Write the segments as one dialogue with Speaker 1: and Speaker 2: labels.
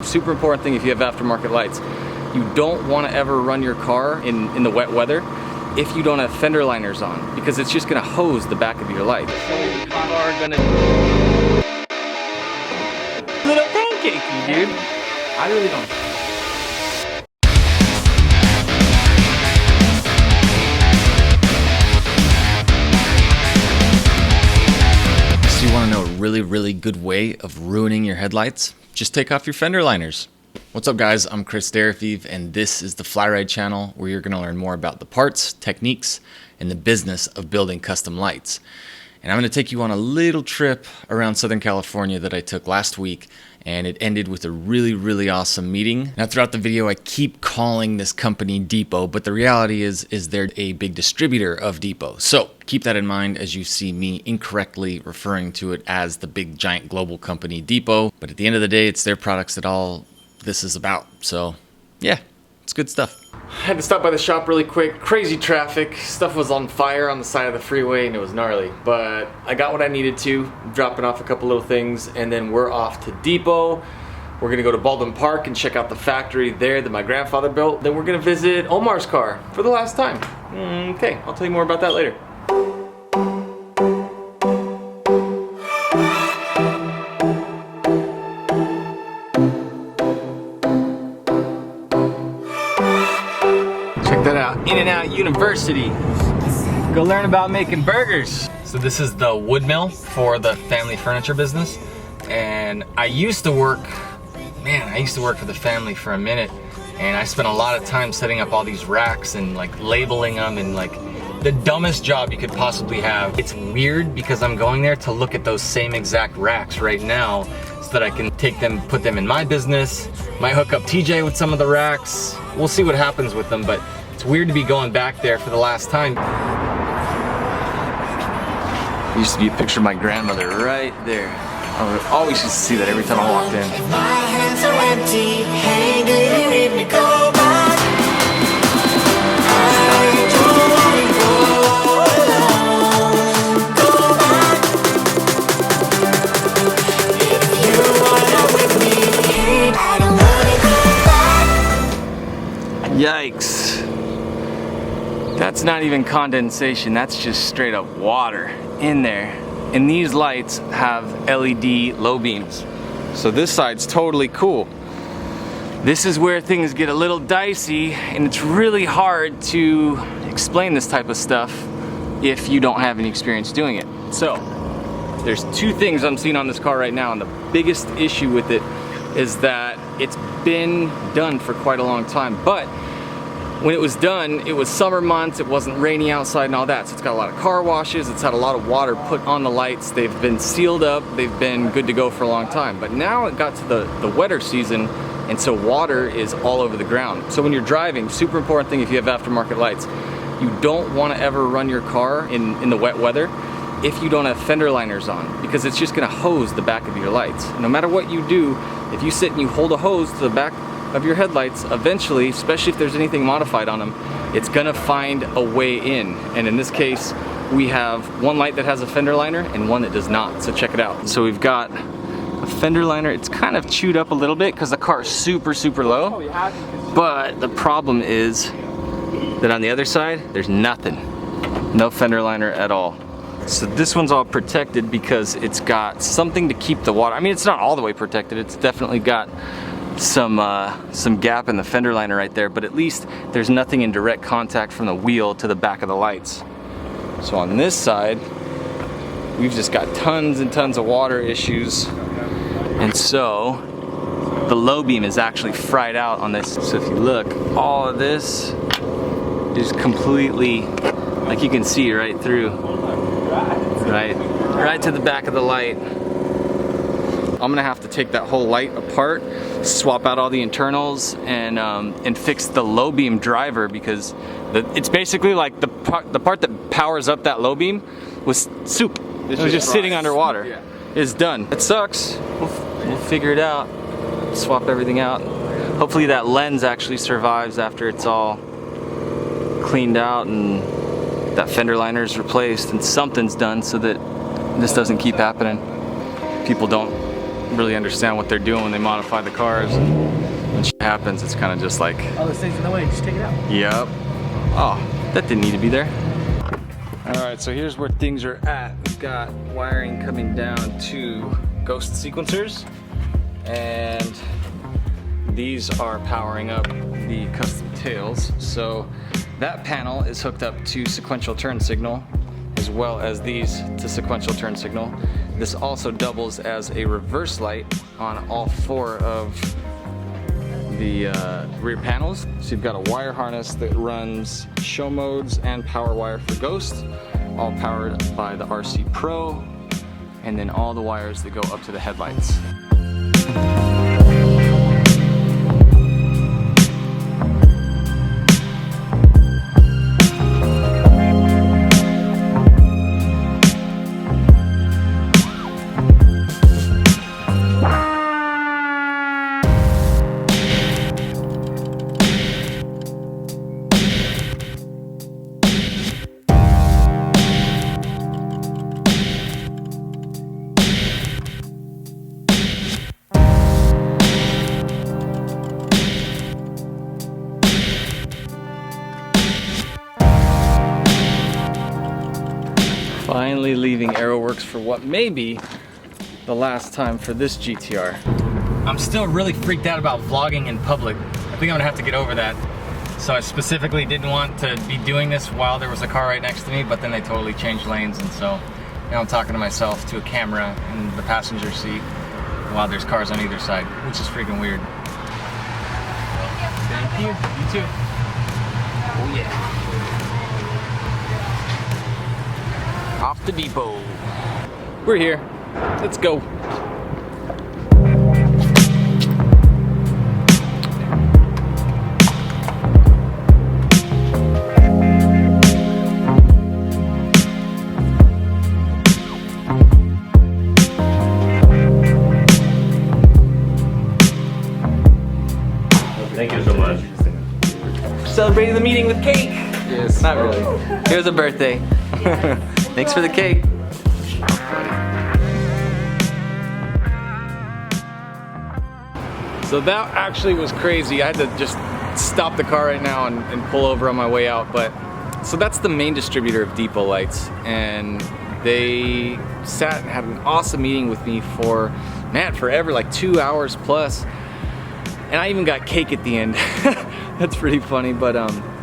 Speaker 1: super important thing if you have aftermarket lights. You don't want to ever run your car in the wet weather if you don't have fender liners on, because it's just going to hose the back of your light. Little pancakey, dude. I really don't. So you want to know a really good way of ruining your headlights? Just take off your fender liners. What's up guys, I'm Chris Darafiv, and this is the FlyRyde channel, where you're going to learn more about the parts, techniques, and the business of building custom lights. And I'm going to take you on a little trip around Southern California that I took last week, and it ended with a really awesome meeting. Now throughout the video I keep calling this company Depot, but the reality is they're a big distributor of Depot. So keep that in mind as you see me incorrectly referring to it as the big giant global company Depot. But at the end of the day, it's their products that all this is about. So yeah, it's good stuff. I had to stop by the shop really quick. Crazy traffic. Stuff was on fire on the side of the freeway and it was gnarly. But I got what I needed to, dropping off a couple little things, and then we're off to Depot. We're gonna go to Baldwin Park and check out the factory there that my grandfather built. Then we're gonna visit Omar's car for the last time. Okay, I'll tell you more about that later. Check that out, In-N-Out University. Go learn about making burgers. So this is the wood mill for the family furniture business. And I used to work for the family for a minute. And I spent a lot of time setting up all these racks and like labeling them, and like the dumbest job you could possibly have. It's weird because I'm going there to look at those same exact racks right now so that I can take them, put them in my business. Might hook up TJ with some of the racks. We'll see what happens with them, but it's weird to be going back there for the last time. There used to be a picture of my grandmother right there. I always used to see that every time I walked in.
Speaker 2: If my hands are empty, hey, do you need me go back? I don't wanna go back. If you wanna with me, hey, I don't wanna go back.
Speaker 1: Yikes. That's not even condensation, that's just straight up water in there. And these lights have LED low beams. So this side's totally cool. This is where things get a little dicey, and it's really hard to explain this type of stuff if you don't have any experience doing it. So there's two things I'm seeing on this car right now, and the biggest issue with it is that it's been done for quite a long time. But when it was done, it was summer months, it wasn't rainy outside and all that, so it's got a lot of car washes, it's had a lot of water put on the lights, they've been sealed up, they've been good to go for a long time. But now it got to the wetter season, and so water is all over the ground. So when you're driving, super important thing if you have aftermarket lights, you don't want to ever run your car in the wet weather if you don't have fender liners on, because it's just going to hose the back of your lights. No matter what you do, if you sit and you hold a hose to the back of your headlights, eventually, especially if there's anything modified on them, it's gonna find a way in. And in this case, we have one light that has a fender liner and one that does not, so check it out. So we've got a fender liner. It's kind of chewed up a little bit because the car is super low, but the problem is that on the other side, there's nothing. No fender liner at all. So this one's all protected because it's got something to keep the water. I mean, it's not all the way protected, it's definitely got some gap in the fender liner right there, but at least there's nothing in direct contact from the wheel to the back of the lights. So on this side, we've just got tons and tons of water issues, and so the low beam is actually fried out on this. So if you look, all of this is completely, like you can see right through, right to the back of the light. I'm gonna have to take that whole light apart, swap out all the internals, and fix the low beam driver, because it's basically like the part that powers up that low beam was soup. It was just sitting underwater. Yeah. It's done. It sucks. We'll figure it out. Swap everything out. Hopefully that lens actually survives after it's all cleaned out and that fender liner is replaced and something's done so that this doesn't keep happening. People don't really understand what they're doing when they modify the cars. When shit happens, it's kind of just like,
Speaker 3: oh, this thing's in the way, just take it out.
Speaker 1: yep. Oh, that didn't need to be there. All right, so here's where things are at. We've got wiring coming down to ghost sequencers, and these are powering up the custom tails. So that panel is hooked up to sequential turn signal, as well as these to sequential turn signal. This also doubles as a reverse light on all 4 of the rear panels. So you've got a wire harness that runs show modes and power wire for Ghost, all powered by the RC Pro, and then all the wires that go up to the headlights. Finally leaving Aerowerkz for what may be the last time for this GTR. I'm still really freaked out about vlogging in public. I think I'm gonna have to get over that. So I specifically didn't want to be doing this while there was a car right next to me, but then they totally changed lanes, and so now I'm talking to myself to a camera in the passenger seat while there's cars on either side, which is freaking weird. Thank you. You too. Oh yeah. Off the depot. We're here. Let's go.
Speaker 4: Thank you so much.
Speaker 1: Celebrating the meeting with cake. Yes. Not really. It was a birthday. Thanks for the cake. So that actually was crazy. I had to just stop the car right now and pull over on my way out. But so that's the main distributor of depot lights, and they sat and had an awesome meeting with me for, man, forever, like 2 hours plus. And I even got cake at the end. That's pretty funny, but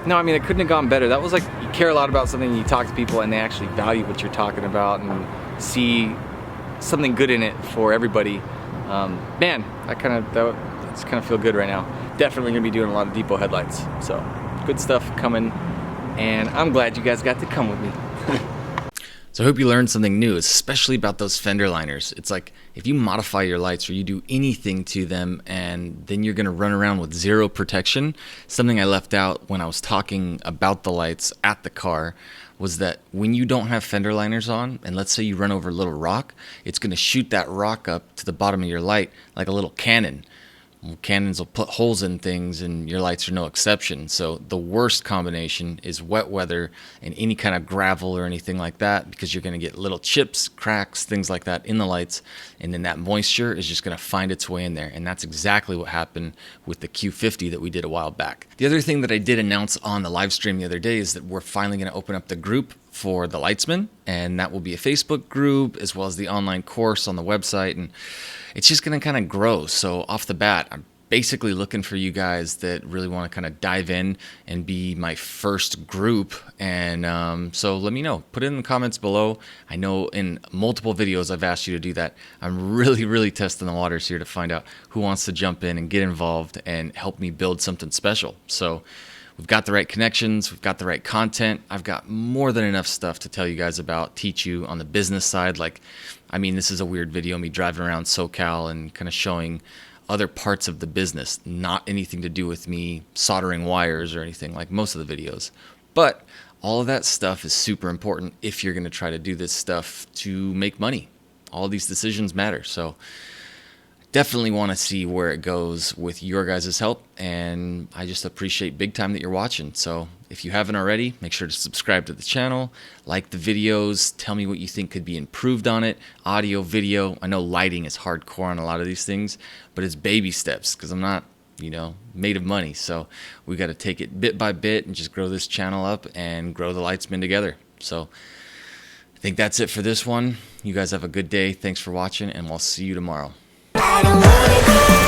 Speaker 1: no, I mean, it couldn't have gone better. That was like, you care a lot about something and you talk to people and they actually value what you're talking about and see something good in it for everybody. Man, that's kind of feel good right now. Definitely gonna be doing a lot of depot headlights. So good stuff coming, and I'm glad you guys got to come with me. So I hope you learned something new, especially about those fender liners. It's like, if you modify your lights or you do anything to them and then you're gonna run around with zero protection, something I left out when I was talking about the lights at the car was that when you don't have fender liners on, and let's say you run over a little rock, it's gonna shoot that rock up to the bottom of your light like a little cannon. Cannons will put holes in things, and your lights are no exception. So the worst combination is wet weather and any kind of gravel or anything like that, because you're going to get little chips, cracks, things like that in the lights, and then that moisture is just going to find its way in there. And that's exactly what happened with the Q50 that we did a while back. The other thing that I did announce on the live stream the other day is that we're finally going to open up the group for the Lightsmen, and that will be a Facebook group as well as the online course on the website, and it's just going to kind of grow. So off the bat, I'm basically looking for you guys that really want to kind of dive in and be my first group, and so let me know. Put it in the comments below. I know in multiple videos I've asked you to do that. I'm really testing the waters here to find out who wants to jump in and get involved and help me build something special. So we've got the right connections, we've got the right content. I've got more than enough stuff to tell you guys about, teach you on the business side. Like, I mean, this is a weird video, me driving around SoCal and kind of showing other parts of the business, not anything to do with me soldering wires or anything like most of the videos. But all of that stuff is super important if you're going to try to do this stuff to make money. All these decisions matter. So definitely want to see where it goes with your guys' help, and I just appreciate big time that you're watching. So If you haven't already, make sure to subscribe to the channel, like the videos, tell me what you think could be improved on it, audio, video. I know lighting is hardcore on a lot of these things, but it's baby steps because I'm not, you know, made of money. So we got to take it bit by bit and just grow this channel up and grow the Lightsman together. So I think that's it for this one. You guys have a good day. Thanks for watching, and we'll see you tomorrow.
Speaker 2: I don't wanna go.